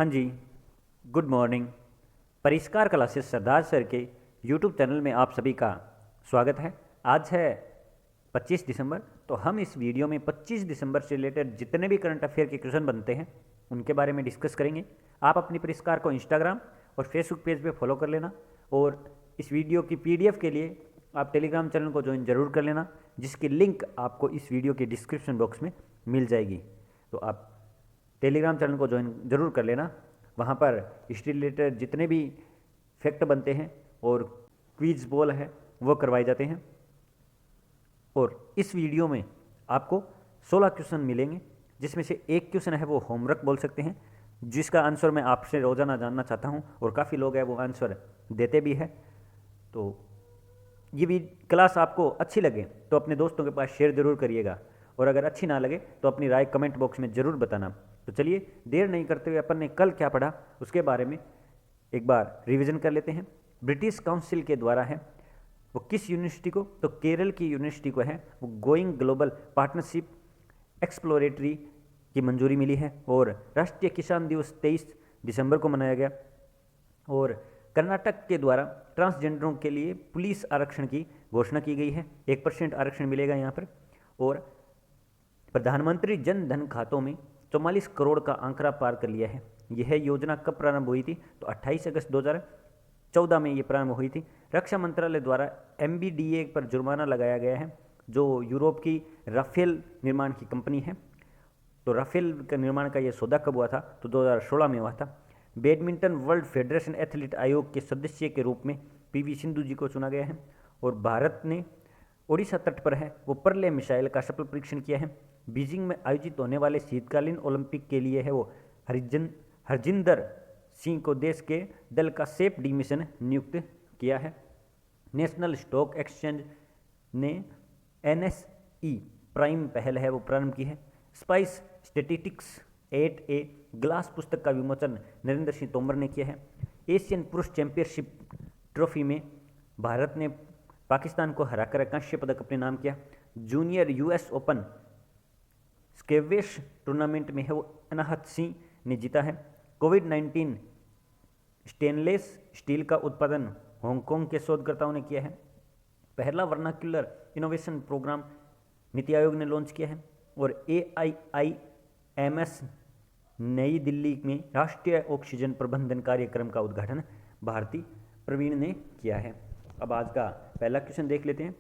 हाँ जी, good morning. परिष्कार classes सरदार sir के यूट्यूब चैनल में आप सभी का स्वागत है। आज है 25 दिसंबर, तो हम इस वीडियो में 25 दिसंबर से रिलेटेड जितने भी करंट अफेयर के क्वेश्चन बनते हैं उनके बारे में डिस्कस करेंगे। आप अपनी परिष्कार को इंस्टाग्राम और फेसबुक पेज पे फॉलो कर लेना, और इस वीडियो की पीडीएफ के लिए आप टेलीग्राम चैनल को ज्वाइन जरूर कर लेना, जिसकी लिंक आपको इस वीडियो के डिस्क्रिप्शन बॉक्स में मिल जाएगी। तो आप टेलीग्राम चैनल को ज्वाइन जरूर कर लेना। वहाँ पर हिस्ट्री रिलेटेड जितने भी फैक्ट बनते हैं और क्विज बॉल है वो करवाए जाते हैं। और इस वीडियो में आपको 16 क्वेश्चन मिलेंगे, जिसमें से एक क्वेश्चन है वो होमवर्क बोल सकते हैं, जिसका आंसर मैं आपसे रोज़ाना जानना चाहता हूँ, और काफ़ी लोग हैं वो आंसर देते भी है। तो ये भी क्लास आपको अच्छी लगे तो अपने दोस्तों के पास शेयर ज़रूर करिएगा, और अगर अच्छी ना लगे तो अपनी राय कमेंट बॉक्स में ज़रूर बताना। तो चलिए देर नहीं करते हुए अपन ने कल क्या पढ़ा उसके बारे में एक बार रिवीजन कर लेते हैं। ब्रिटिश काउंसिल के द्वारा है वो किस यूनिवर्सिटी को, तो केरल की यूनिवर्सिटी को है वो गोइंग ग्लोबल पार्टनरशिप एक्सप्लोरेटरी की मंजूरी मिली है। और राष्ट्रीय किसान दिवस 23 दिसंबर को मनाया गया। और कर्नाटक के द्वारा ट्रांसजेंडरों के लिए पुलिस आरक्षण की घोषणा की गई है, 1% आरक्षण मिलेगा यहाँ पर। और प्रधानमंत्री जन धन खातों में 44 करोड़ का आंकड़ा पार कर लिया है। यह योजना कब प्रारंभ हुई थी, तो 28 अगस्त 2014 में ये प्रारंभ हुई थी। रक्षा मंत्रालय द्वारा MBDA पर जुर्माना लगाया गया है, जो यूरोप की राफेल निर्माण की कंपनी है। तो राफेल का निर्माण का ये सौदा कब हुआ था, तो 2016 में हुआ था। बैडमिंटन वर्ल्ड फेडरेशन एथलीट आयोग के सदस्य के रूप में PV सिंधु जी को चुना गया है। और भारत ने ओडिशा तट पर है वो परले मिसाइल का सफल परीक्षण किया है। बीजिंग में आयोजित होने वाले शीतकालीन ओलंपिक के लिए है वो हरजिंदर सिंह को देश के दल का सेफ डी मिशन नियुक्त किया है। नेशनल स्टॉक एक्सचेंज ने NSE प्राइम पहल है वो प्रारंभ की है। Spice statistics at a glance पुस्तक का विमोचन नरेंद्र सिंह तोमर ने किया है। एशियन पुरुष चैंपियनशिप ट्रॉफी में भारत ने पाकिस्तान को हराकर कांस्य पदक अपने नाम किया। Junior US open squash tournament में है वो अनाहत सिंह ने जीता है। कोविड-19 स्टेनलेस स्टील का उत्पादन हांगकांग के शोधकर्ताओं ने किया है। पहला vernacular innovation programme NITI Aayog ने लॉन्च किया है। और AIIMS नई दिल्ली में राष्ट्रीय ऑक्सीजन प्रबंधन कार्यक्रम का उद्घाटन भारती प्रवीण ने किया है। अब आज का पहला क्वेश्चन देख लेते हैं।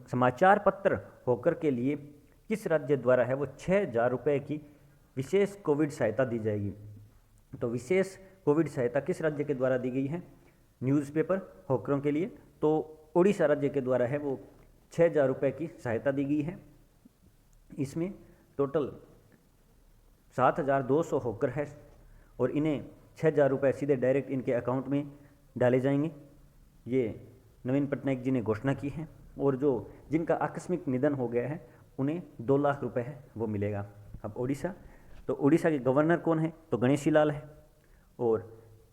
समाचार पत्र होकर के लिए किस राज्य द्वारा है वो 6,000 रुपये की विशेष कोविड सहायता दी जाएगी। तो विशेष कोविड सहायता किस राज्य के द्वारा दी गई है न्यूज़पेपर होकरों के लिए, तो उड़ीसा राज्य के द्वारा है वो 6,000 रुपये की सहायता दी गई है। इसमें टोटल 7,200 होकर है, और इन्हें 6,000 रुपये सीधे डायरेक्ट इनके अकाउंट में डाले जाएंगे। ये नवीन पटनायक जी ने घोषणा की है। और जो जिनका आकस्मिक निधन हो गया है उन्हें 2 लाख रुपए है वो मिलेगा। अब ओडिशा, तो ओडिशा के गवर्नर कौन है, तो गणेशी लाल है। और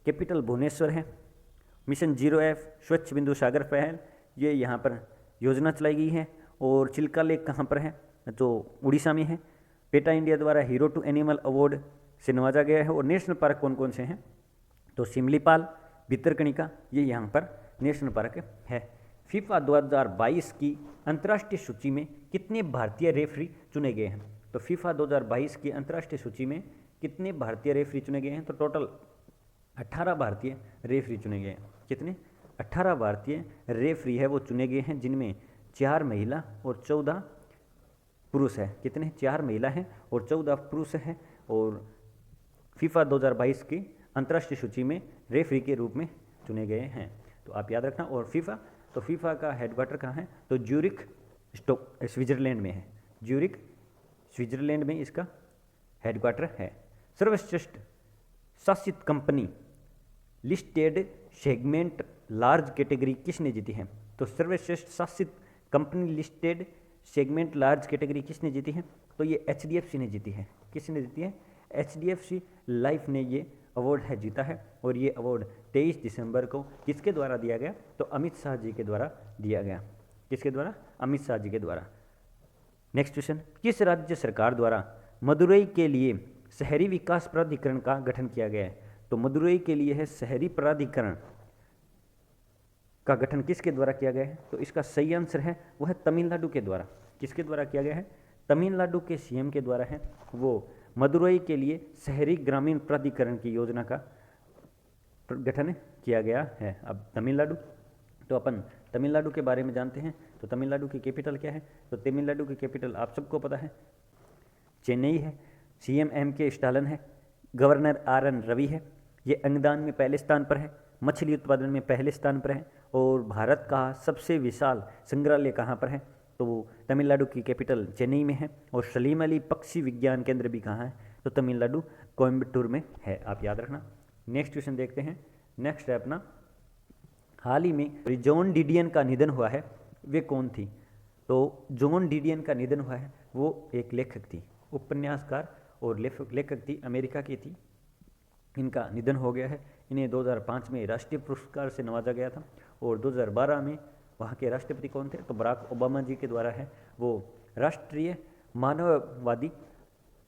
कैपिटल भुवनेश्वर है। मिशन 0F स्वच्छ बिंदु सागर पहल, ये यहाँ पर योजना चलाई गई है। और चिल्का लेक कहाँ पर है, तो उड़ीसा में है। पेटा इंडिया द्वारा हीरो टू एनिमल अवार्ड से नवाजा गया है। और नेशनल पार्क कौन कौन से हैं, तो सिमलीपाल, भितरकनिका, ये यहाँ पर नेशनल पार्क है। फीफा 2022 की अंतर्राष्ट्रीय सूची में कितने भारतीय रेफरी चुने गए हैं, तो फीफा 2022 की अंतर्राष्ट्रीय सूची में कितने भारतीय रेफरी चुने गए हैं, तो टोटल 18 भारतीय रेफरी चुने गए हैं। कितने, 18 भारतीय रेफरी है वो चुने गए हैं, जिनमें 4 महिला और 14 पुरुष है। कितने, 4 महिला हैं और 14 पुरुष हैं। और फीफा 2022 की अंतर्राष्ट्रीय सूची में रेफरी के रूप में चुने गए हैं, तो आप याद रखना। और फीफा का हेडक्वार्टर कहाँ है, तो ज्यूरिख स्विट्जरलैंड में है। ज्यूरिख स्विट्जरलैंड में इसका हेडक्वार्टर है। सर्वश्रेष्ठ शासित company listed segment large category किसने जीती है, तो सर्वश्रेष्ठ शासित company listed segment large category किसने जीती है, तो ये HDFC ने जीती है। किसने जीती है, HDFC लाइफ ने ये अवार्ड है जीता है। और ये अवार्ड 23 दिसंबर को किसके द्वारा दिया गया, तो अमित शाह जी के द्वारा दिया गया। किसके द्वारा, अमित शाह जी के द्वारा। नेक्स्ट क्वेश्चन, किस राज्य सरकार द्वारा मदुरई के लिए शहरी विकास प्राधिकरण का गठन किया गया है। तो मदुरई के लिए है शहरी प्राधिकरण का गठन किसके द्वारा किया गया है? तो इसका सही आंसर है वो है तमिलनाडु के द्वारा। किसके द्वारा किया गया है? तमिलनाडु के सीएम के द्वारा है वो मदुरई के लिए शहरी ग्रामीण प्राधिकरण की योजना का गठन किया गया है। अब तमिलनाडु, तो अपन तमिलनाडु के बारे में जानते हैं। तो तमिलनाडु की कैपिटल क्या है? तो तमिलनाडु की कैपिटल आप सबको पता है चेन्नई है। CM M K. स्टालिन है। Governor R N. रवि है। ये अंगदान में पहले स्थान पर है, मछली उत्पादन में पहले स्थान पर है, और भारत का सबसे विशाल संग्रहालय कहाँ पर है? तो तमिलनाडु की कैपिटल चेन्नई में है। और सलीम अली पक्षी विज्ञान केंद्र भी कहाँ है? तो तमिलनाडु कोयम्बटूर में है, आप याद रखना। नेक्स्ट क्वेश्चन देखते हैं। नेक्स्ट है अपना, हाल ही में जॉन डिडियन का निधन हुआ है, वे कौन थी? तो जॉन डिडियन का निधन हुआ है, वो एक लेखक थी, उपन्यासकार और लेखक थी, अमेरिका की थी। इनका निधन हो गया है। इन्हें 2005 में राष्ट्रीय पुरस्कार से नवाजा गया था, और 2012 में वहाँ के राष्ट्रपति कौन थे? तो बराक ओबामा जी के द्वारा है वो राष्ट्रीय मानववादी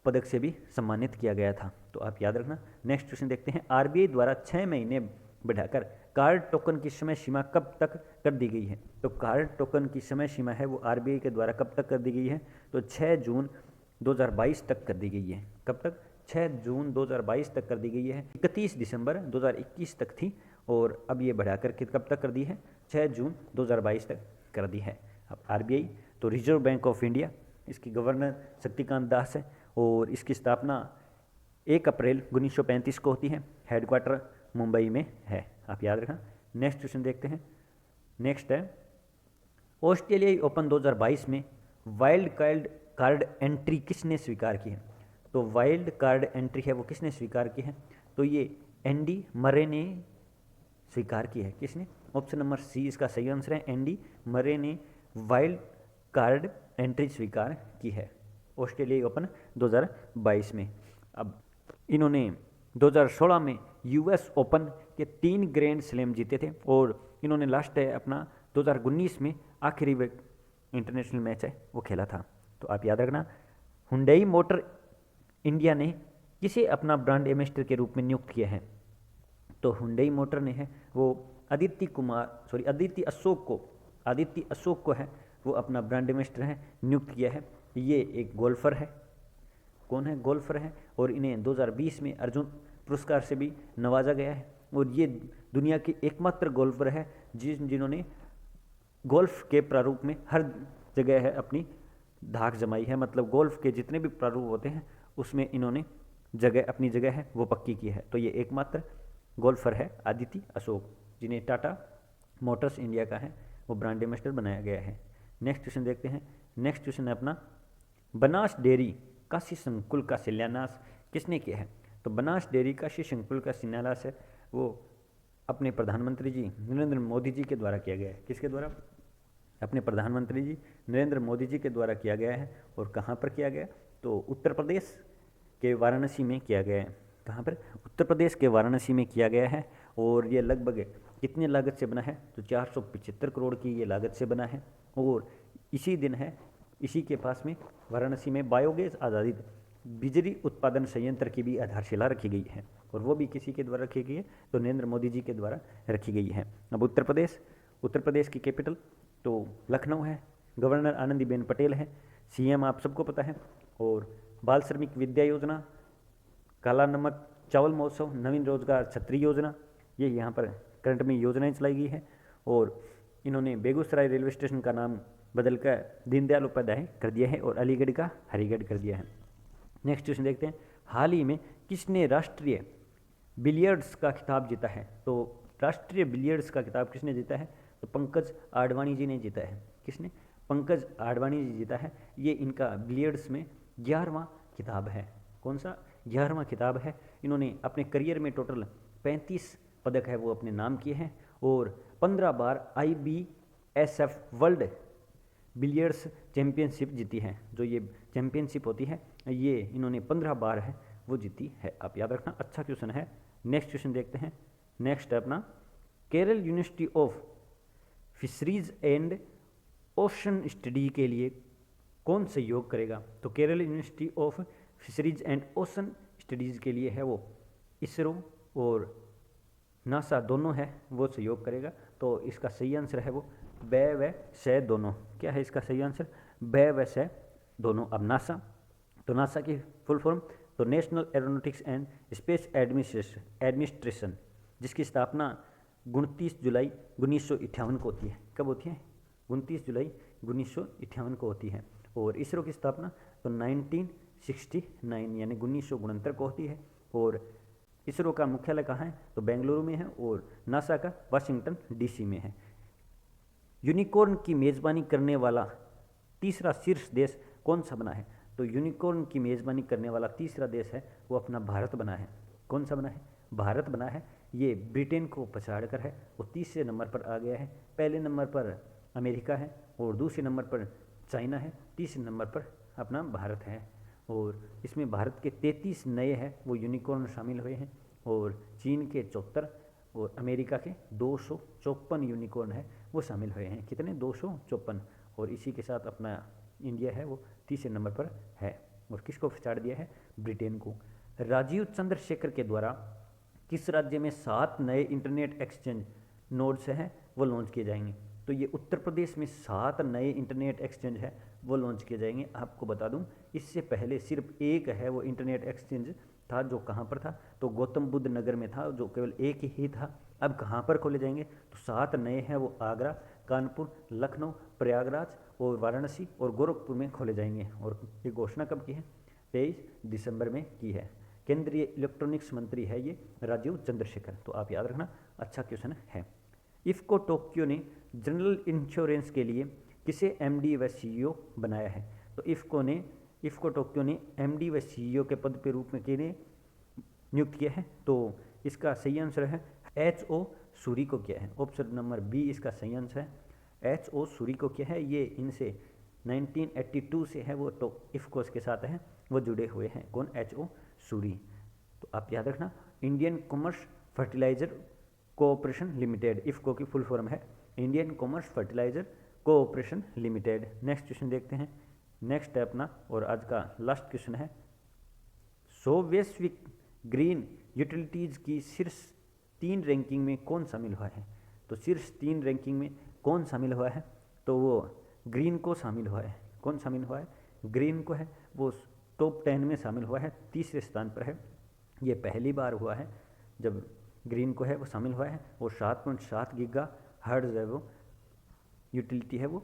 पदक से भी सम्मानित किया गया था। तो आप याद रखना। नेक्स्ट क्वेश्चन देखते हैं। आरबीआई द्वारा 6 महीने बढ़ाकर कार्ड टोकन की समय सीमा कब तक कर दी गई है? तो कार्ड टोकन की समय सीमा है वो आरबीआई के द्वारा कब तक कर दी गई है? तो 6 जून 2022 तक कर दी गई है। कब तक? 6 जून 2022 तक कर दी गई है। 31 दिसंबर 2021 तक थी, और अब ये बढ़ाकर कब तक कर दी है? 6 जून 2022 तक कर दी है। अब आरबीआई तो रिजर्व बैंक ऑफ इंडिया, इसकी गवर्नर शक्तिकांत दास है, और इसकी स्थापना 1 अप्रैल 1935 को होती है। हेडक्वार्टर मुंबई में है, आप याद रखना। नेक्स्ट क्वेश्चन देखते हैं। नेक्स्ट है, ऑस्ट्रेलियाई ओपन 2022 में वाइल्ड कार्ड एंट्री किसने स्वीकार की है? तो वाइल्ड कार्ड एंट्री है वो किसने स्वीकार की है? तो ये एंडी मरे ने स्वीकार की है। किसने? ऑप्शन नंबर सी इसका सही आंसर है। एंडी मरे ने वाइल्ड कार्ड एंट्री स्वीकार की है ऑस्ट्रेलियाई ओपन 2022 में। अब इन्होंने 2016 में यूएस ओपन के 3 ग्रैंड स्लैम जीते थे, और इन्होंने लास्ट है अपना 2019 में आखिरी इंटरनेशनल मैच है वो खेला था। तो आप याद रखना। हुंडई मोटर इंडिया ने किसे अपना ब्रांड एम्बेसडर के रूप में नियुक्त किया है? तो हुंडई मोटर ने है वो आदित्य अशोक को है वो अपना ब्रांड एम्बेसडर है नियुक्त किया है। ये एक गोल्फर है। कौन है? गोल्फर है, और इन्हें 2020 में अर्जुन पुरस्कार से भी नवाजा गया है, और ये दुनिया की एकमात्र गोल्फर है जिन्होंने गोल्फ के प्रारूप में हर जगह है अपनी धाक जमाई है। मतलब गोल्फ के जितने भी प्रारूप होते हैं उसमें इन्होंने अपनी जगह है वो पक्की की है। तो ये एकमात्र गोल्फर है आदित्य अशोक, जिन्हें टाटा मोटर्स इंडिया का है वो ब्रांड एम्बेसडर बनाया गया है। नेक्स्ट क्वेश्चन देखते हैं। नेक्स्ट क्वेश्चन है अपना, बनास डेयरी काशी संकुल का शिलान्यास किसने किया है? तो बनास डेयरी काशी संकुल का शिलान्यास है वो अपने प्रधानमंत्री जी नरेंद्र मोदी जी के द्वारा किया गया है। किसके द्वारा? अपने प्रधानमंत्री जी नरेंद्र मोदी जी के द्वारा किया गया है। और कहाँ पर किया गया? तो उत्तर प्रदेश के वाराणसी में किया गया है। कहाँ पर? उत्तर प्रदेश के वाराणसी में किया गया है। और ये लगभग कितनी लागत से बना है? तो 475 करोड़ की ये लागत से बना है। और इसी दिन है, इसी के पास में वाराणसी में बायोगैस आधारित बिजली उत्पादन संयंत्र की भी आधारशिला रखी गई है, और वो भी किसी के द्वारा रखी गई है? तो नरेंद्र मोदी जी के द्वारा रखी गई है। अब उत्तर प्रदेश की कैपिटल तो लखनऊ है। गवर्नर आनंदीबेन पटेल है। सीएम आप सबको पता है। और बाल श्रमिक विद्या योजना, काला नमक चावल महोत्सव, नवीन रोजगार छतरी योजना, ये यहाँ पर करंट में योजनाएं चलाई गई है। और इन्होंने बेगूसराय रेलवे स्टेशन का नाम बदलकर दीनदयाल उपाध्याय कर दिया है, और अलीगढ़ का हरिगढ़ कर दिया है। नेक्स्ट क्वेश्चन देखते हैं। हाल ही में किसने राष्ट्रीय बिलियर्ड्स का खिताब जीता है? तो राष्ट्रीय बिलियर्ड्स का खिताब किसने जीता है? तो पंकज आडवाणी जी ने जीता है। किसने? पंकज आडवाणी जी जीता है। ये इनका बिलियर्ड्स में 11वां खिताब है। कौन सा? 11वां खिताब है। इन्होंने अपने करियर में टोटल 35 पदक है वो अपने नाम किए हैं, और 15 बार IBSF वर्ल्ड बिलियर्ड्स चैंपियनशिप जीती है। जो ये चैंपियनशिप होती है ये इन्होंने 15 बार है वो जीती है, आप याद रखना। अच्छा क्वेश्चन है। नेक्स्ट क्वेश्चन देखते हैं। नेक्स्ट है अपना, Kerala university of fisheries and ocean study के लिए कौन सहयोग करेगा? तो Kerala university of fisheries and ocean studies के लिए है वो इसरो और नासा दोनों है वो सहयोग करेगा। तो इसका सही आंसर है वो ब व स दोनों। क्या है इसका सही आंसर? ब व स दोनों। अब नासा, तो नासा की फुल फॉर्म तो national aeronautics and space administration, जिसकी स्थापना 29 जुलाई 1958 को होती है। कब होती है? 29 जुलाई 1958 को होती है। और इसरो की स्थापना तो 1969 यानी 1969 को होती है। और इसरो का मुख्यालय कहाँ है? तो बेंगलुरु में है और नासा का वाशिंगटन डीसी में है। यूनिकॉर्न की मेज़बानी करने वाला तीसरा शीर्ष देश कौन सा बना है? तो यूनिकॉर्न की मेज़बानी करने वाला तीसरा देश है वो अपना भारत बना है। कौन सा बना है? भारत बना है। ये ब्रिटेन को पछाड़ कर है वो तीसरे नंबर पर आ गया है। पहले नंबर पर अमेरिका है और दूसरे नंबर पर चाइना है, तीसरे नंबर पर अपना भारत है। और इसमें भारत के 33 नए हैं वो यूनिकॉर्न शामिल हुए हैं और चीन के 74 और अमेरिका के 254 यूनिकॉर्न है वो शामिल हुए हैं। कितने? 254। और इसी के साथ अपना इंडिया है वो तीसरे नंबर पर है। और किसको पछाड़ दिया है? ब्रिटेन को। राजीव चंद्रशेखर के द्वारा किस राज्य में 7 नए इंटरनेट एक्सचेंज नोड्स हैं वो लॉन्च किए जाएंगे? तो ये उत्तर प्रदेश में 7 नए इंटरनेट एक्सचेंज है वो लॉन्च किए जाएंगे। आपको बता दूं इससे पहले सिर्फ एक है वो इंटरनेट एक्सचेंज था जो कहाँ पर था? तो गौतम बुद्ध नगर में था, जो केवल एक ही था। अब कहाँ पर खोले जाएंगे? तो 7 नए हैं वो आगरा, कानपुर, लखनऊ, प्रयागराज और वाराणसी और गोरखपुर में खोले जाएंगे। और ये घोषणा कब की है? 23 दिसंबर में की है। केंद्रीय इलेक्ट्रॉनिक्स मंत्री है ये राजीव चंद्रशेखर। तो आप याद रखना, अच्छा क्वेश्चन है। इफ़को टोक्यो ने जनरल इंश्योरेंस के लिए किसे एमडी व सीईओ बनाया है? तो इफ़को टोक्यो ने एमडी व सीईओ के पद के रूप में किन्हें नियुक्त किया है? तो इसका सही आंसर है एचओ सूरी को किया है। ऑप्शन नंबर बी इसका सही आंसर है। एचओ सूरी को किया है। ये इनसे 1982 से है वो तो इफ़को के साथ है वो जुड़े हुए हैं। कौन? एचओ सूरी। तो आप याद रखना, Indian commerce fertiliser cooperation limited IFFCO की फुल फॉर्म है Indian commerce fertiliser cooperation limited. Next question देखते हैं। नेक्स्ट है अपना और आज का लास्ट क्वेश्चन है 100 वैश्विक ग्रीन यूटिलिटीज़ की शीर्ष 3 रैंकिंग में कौन शामिल हुआ है? तो शीर्ष 3 रैंकिंग में कौन शामिल हुआ है? तो वो ग्रीन को शामिल हुआ है। कौन शामिल हुआ है? ग्रीन को है वो टॉप 10 में शामिल हुआ है, तीसरे स्थान पर है। ये पहली बार हुआ है जब ग्रीन को है वो शामिल हुआ है। और 7.7 गीगा हर्ट्ज है वो यूटिलिटी है वो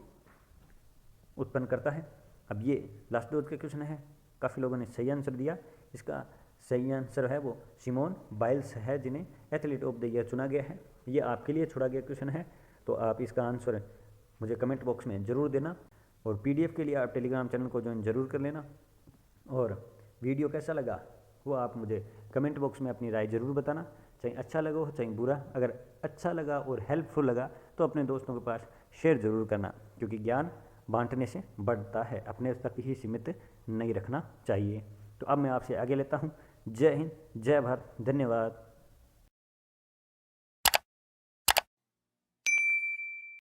उत्पन्न करता है। अब ये लास्ट डोज का क्वेश्चन है, काफ़ी लोगों ने सही आंसर दिया। इसका सही आंसर है वो सिमोन बाइल्स है, जिन्हें एथलीट ऑफ द ईयर चुना गया है। ये आपके लिए छोड़ा गया क्वेश्चन है, तो आप इसका आंसर मुझे कमेंट बॉक्स में ज़रूर देना। और पीडीएफ के लिए आप टेलीग्राम चैनल को ज्वाइन ज़रूर कर लेना। और वीडियो कैसा लगा वो आप मुझे कमेंट बॉक्स में अपनी राय ज़रूर बताना, चाहे अच्छा लगा हो चाहे बुरा। अगर अच्छा लगा और हेल्पफुल लगा तो अपने दोस्तों के पास शेयर ज़रूर करना, क्योंकि ज्ञान बांटने से बढ़ता है, अपने तक ही सीमित नहीं रखना चाहिए। तो अब मैं आपसे आगे लेता हूँ। जय हिंद, जय भारत, धन्यवाद।